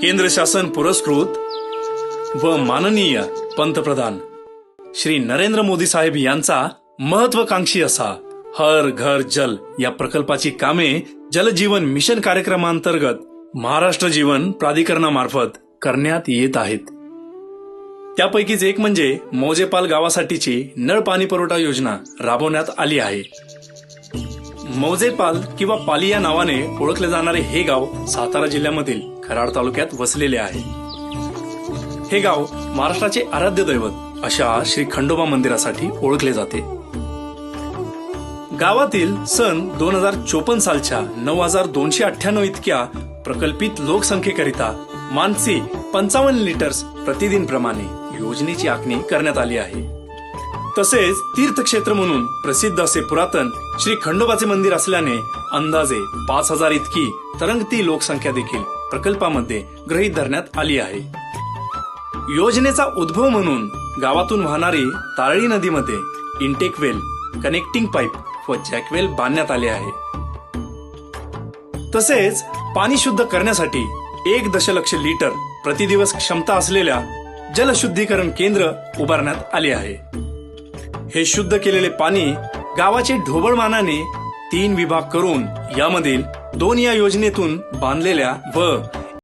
केंद्र शासन पुरस्कृत व माननीय पंतप्रधान श्री नरेंद्र मोदी साहेब यांचा महत्वाकांक्षी असा हर घर जल या प्रकल्पाची कामे जलजीवन मिशन कार्यक्रमांतर्गत महाराष्ट्र जीवन प्राधिकरणामार्फत करण्यात येत आहेत. त्यापैकीच एक म्हणजे मौजेपाल गावासाठीची नळ पाणी पुरवठा योजना राबवण्यात आली आहे. मौजेपाल किंवा पाली या नावाने ओळखले जाणारे हे गाव सातारा जिल्ह्यामधील कराड तालुक्यात वसलेले आहे. हे गाव महाराष्ट्राचे आराध्य दैवत अशा श्री खंडोबा मंदिरासाठी ओळखले जाते. गावातील सन 2054 सालच्या 9298 इतक्या प्रकल्पित लोकसंख्येकरिता मानसी 55 लिटर्स प्रतिदिन प्रमाणे योजनेची आखणी करण्यात आली आहे. तसेच तीर्थक्षेत्र म्हणून प्रसिद्ध असे पुरातन श्री खंडोबाचे मंदिर असल्याने अंदाजे 5000 इतकी तरंगती लोकसंख्या देखील प्रकल्पामध्ये गृहीत धरण्यात आली आहे. योजनेचा उद्भव म्हणून गावातून वाहणारी तारळी नदीमध्ये इंटेक वेल, कनेक्टिंग पाईप व जॅकवेल बांधण्यात आले आहे. तसेच पाणी शुद्ध करण्यासाठी 1 दशलक्ष लिटर प्रतिदिवस क्षमता असलेल्या जलशुद्धीकरण केंद्र उभारण्यात आले आहे. हे शुद्ध केलेले पाणी गावाचे ढोबळमानाने 3 विभाग करून यामधील 2 या योजनेतून बांधलेल्या व